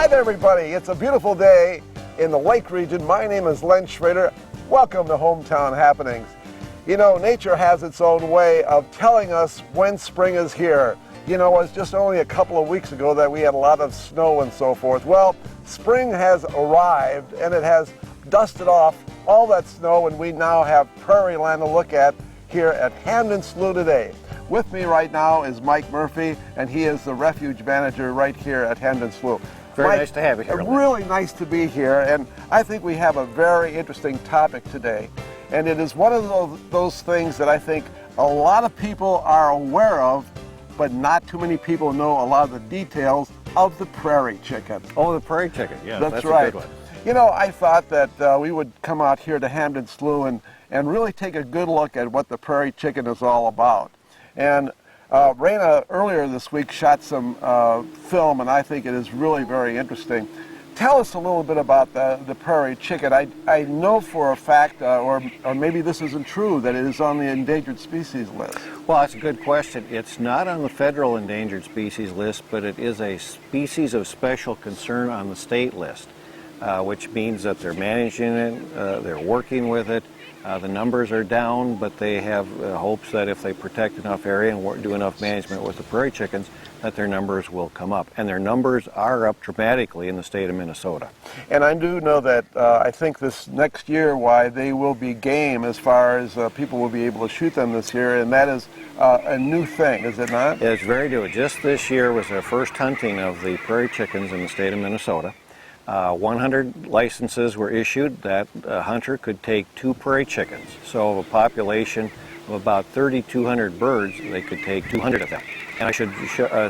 Hi there, everybody. It's a beautiful day in the Lake region. My name is Len Schrader. Welcome to Hometown Happenings. You know, nature has its own way of telling us when spring is here. You know, it's just only a couple of weeks ago that we had a lot of snow and so forth. Well, spring has arrived and it has dusted off all that snow, and we now have prairie land to look at here at Hamden Slough today. With me right now is Mike Murphy, and he is the refuge manager right here at Hamden Slough. Very Mike, nice to have you here. Really nice to be here, and I think we have a very interesting topic today. And it is one of those things that I think a lot of people are aware of, but not too many people know a lot of the details of the prairie chicken. Oh, the prairie chicken, yeah, that's right. A good one. You know, I thought that we would come out here to Hamden Slough and really take a good look at what the prairie chicken is all about. And Raina earlier this week shot some film, and I think it is really very interesting. Tell us a little bit about the prairie chicken. I know for a fact, or maybe this isn't true, that it is on the endangered species list. Well, that's a good question. It's not on the federal endangered species list, but it is a species of special concern on the state list, which means that they're managing it, they're working with it. The numbers are down, but they have hopes that if they protect enough area and do enough management with the prairie chickens, that their numbers will come up. And their numbers are up dramatically in the state of Minnesota. And I do know that I think this next year, why they will be game as far as people will be able to shoot them this year, and that is a new thing, is it not? It's very new. Just this year was their first hunting of the prairie chickens in the state of Minnesota. 100 licenses were issued that a hunter could take 2 prairie chickens. So of a population of about 3,200 birds, they could take 200 of them. And I should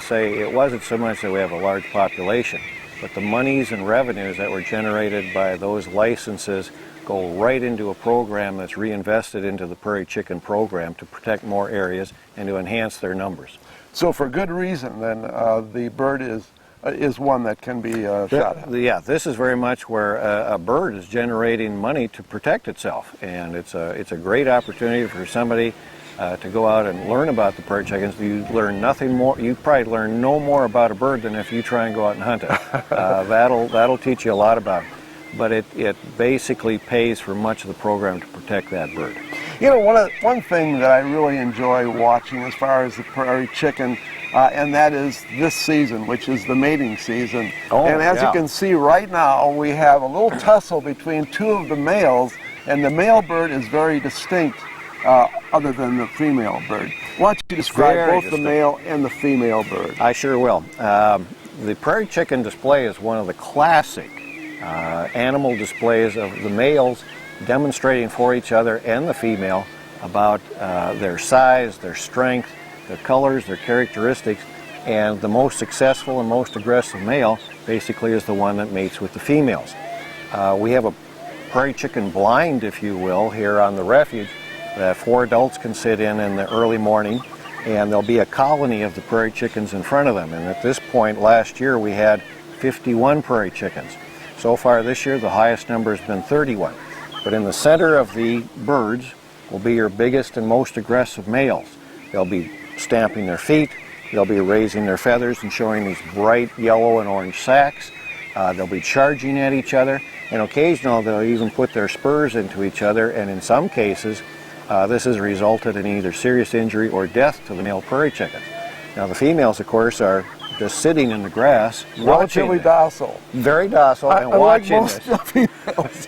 say it wasn't so much that we have a large population, but the monies and revenues that were generated by those licenses go right into a program that's reinvested into the prairie chicken program to protect more areas and to enhance their numbers. So for good reason, then, the bird is one that can be shot at. Yeah, this is very much where a bird is generating money to protect itself, and it's a great opportunity for somebody to go out and learn about the prairie chickens. You learn nothing more. You probably learn no more about a bird than if you try and go out and hunt it. That'll teach you a lot about it. But it basically pays for much of the program to protect that bird. You know, one thing that I really enjoy watching as far as the prairie chicken, and that is this season, which is the mating season. Oh, and as you can see right now, we have a little tussle between 2 of the males, and the male bird is very distinct other than the female bird. Why don't you describe both the male and the female bird? I sure will. The prairie chicken display is one of the classic animal displays of the males demonstrating for each other and the female about their size, their strength, their colors, their characteristics, and the most successful and most aggressive male basically is the one that mates with the females. We have a prairie chicken blind, if you will, here on the refuge that 4 adults can sit in the early morning, and there'll be a colony of the prairie chickens in front of them. And at this point last year we had 51 prairie chickens. So far this year the highest number has been 31. But in the center of the birds will be your biggest and most aggressive males. They'll be stamping their feet, they'll be raising their feathers and showing these bright yellow and orange sacks. They'll be charging at each other, and occasionally they'll even put their spurs into each other, and in some cases this has resulted in either serious injury or death to the male prairie chickens. Now the females, of course, are just sitting in the grass, relatively docile. Very docile, and watching this.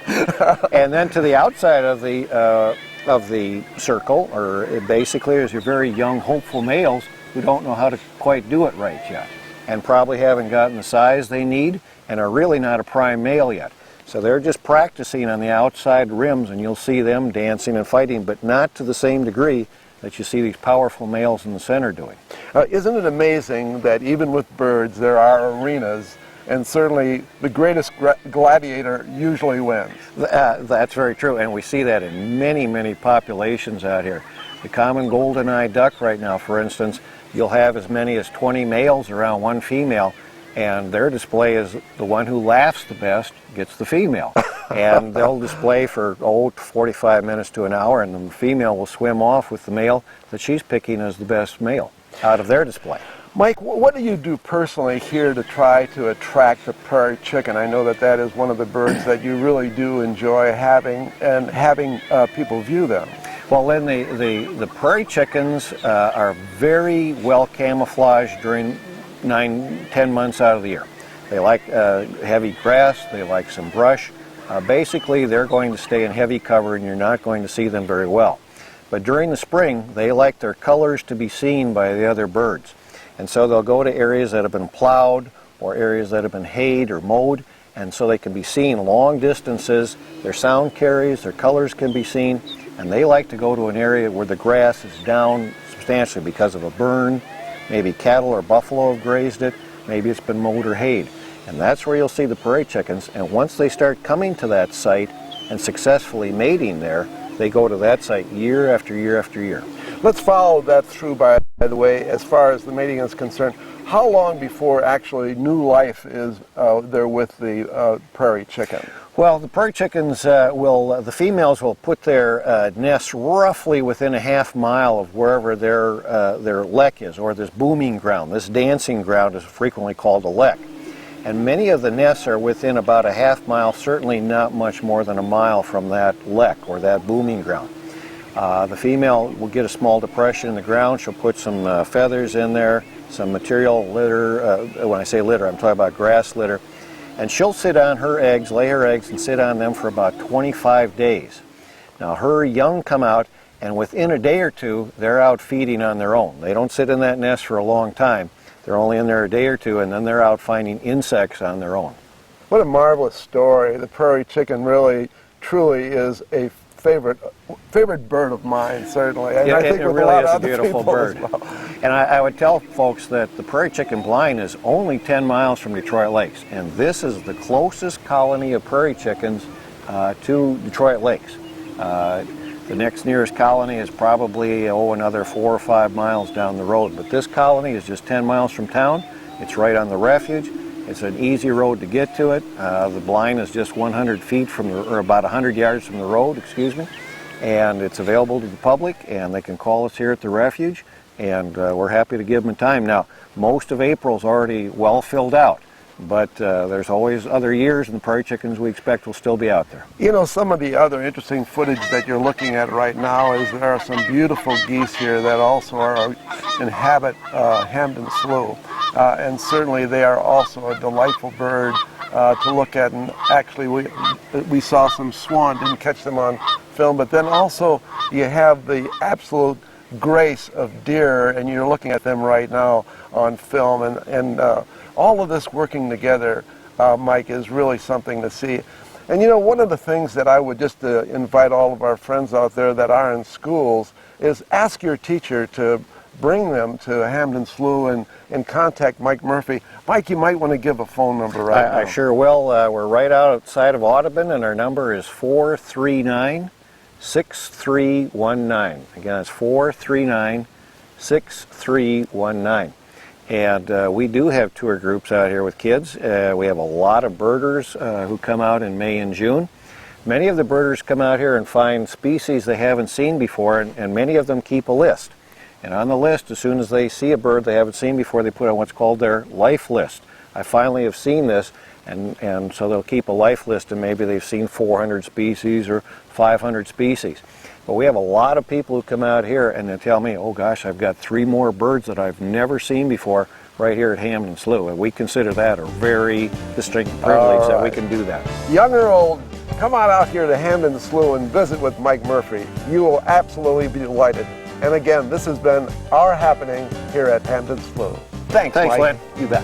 And then to the outside of the circle, or basically, is your very young, hopeful males who don't know how to quite do it right yet, and probably haven't gotten the size they need, and are really not a prime male yet. So they're just practicing on the outside rims, and you'll see them dancing and fighting, but not to the same degree that you see these powerful males in the center doing. Isn't it amazing that even with birds there are arenas, and certainly the greatest gladiator usually wins? That's very true, and we see that in many, many populations out here. The common golden-eyed duck right now, for instance, you'll have as many as 20 males around one female, and their display is the one who laughs the best gets the female. And they'll display for 45 minutes to an hour, and the female will swim off with the male that she's picking as the best male out of their display. Mike, what do you do personally here to try to attract the prairie chicken? I know that that is one of the birds that you really do enjoy having and having people view them. Well, Lynn, the prairie chickens are very well camouflaged during 9-10 months out of the year. They like heavy grass, they like some brush. Basically, they're going to stay in heavy cover and you're not going to see them very well. But during the spring, they like their colors to be seen by the other birds. And so they'll go to areas that have been plowed or areas that have been hayed or mowed, and so they can be seen long distances. Their sound carries, their colors can be seen, and they like to go to an area where the grass is down substantially because of a burn. Maybe cattle or buffalo have grazed it, maybe it's been mowed or hayed. And that's where you'll see the prairie chickens, and once they start coming to that site and successfully mating there, they go to that site year after year after year. Let's follow that through, by the way, as far as the mating is concerned. How long before actually new life is there with the prairie chicken? Well, the prairie chickens the females will put their nests roughly within a half-mile of wherever their lek is, or this booming ground. This dancing ground is frequently called a lek. And many of the nests are within about a half-mile, certainly not much more than a mile from that lek or that booming ground. The female will get a small depression in the ground. She'll put some feathers in there, some material litter. When I say litter, I'm talking about grass litter. And she'll sit on her eggs, lay her eggs, and sit on them for about 25 days. Now, her young come out, and within a day or two, they're out feeding on their own. They don't sit in that nest for a long time. They're only in there a day or two, and then they're out finding insects on their own. What a marvelous story. The prairie chicken really, truly is a favorite bird of mine, certainly. And yeah, I think it with really a lot is of a other beautiful people bird. as well. And I would tell folks that the prairie chicken blind is only 10 miles from Detroit Lakes, and this is the closest colony of prairie chickens to Detroit Lakes. The next nearest colony is probably another 4 or 5 miles down the road, but this colony is just 10 miles from town. It's right on the refuge. It's an easy road to get to it. The blind is just 100 feet from or about 100 yards from the road, excuse me, and it's available to the public, and they can call us here at the refuge, and we're happy to give them time. Now, most of April's already well filled out, but there's always other years, and the prairie chickens we expect will still be out there. You know, some of the other interesting footage that you're looking at right now is there are some beautiful geese here that also inhabit Hamden Slough. And certainly they are also a delightful bird to look at. And actually we saw some swan, didn't catch them on film, but then also you have the absolute grace of deer, and you're looking at them right now on film. And all of this working together, Mike, is really something to see. And you know, one of the things that I would just invite all of our friends out there that are in schools is ask your teacher to bring them to Hamden Slough and contact Mike Murphy. Mike, you might want to give a phone number right now. I sure will. We're right outside of Audubon, and our number is 439-6319. Again, it's 439-6319. And we do have tour groups out here with kids. We have a lot of birders who come out in May and June. Many of the birders come out here and find species they haven't seen before, and many of them keep a list. And on the list, as soon as they see a bird they haven't seen before, they put on what's called their life list. I finally have seen this, and so they'll keep a life list, and maybe they've seen 400 species or 500 species. But we have a lot of people who come out here and they tell me, oh gosh, I've got 3 more birds that I've never seen before right here at Hamden Slough. And we consider that a very distinct privilege that we can do that. Young or old, come on out here to Hamden Slough and visit with Mike Murphy. You will absolutely be delighted. And again, this has been our happening here at Hamden Slough. Thanks, Mike. Len. You bet.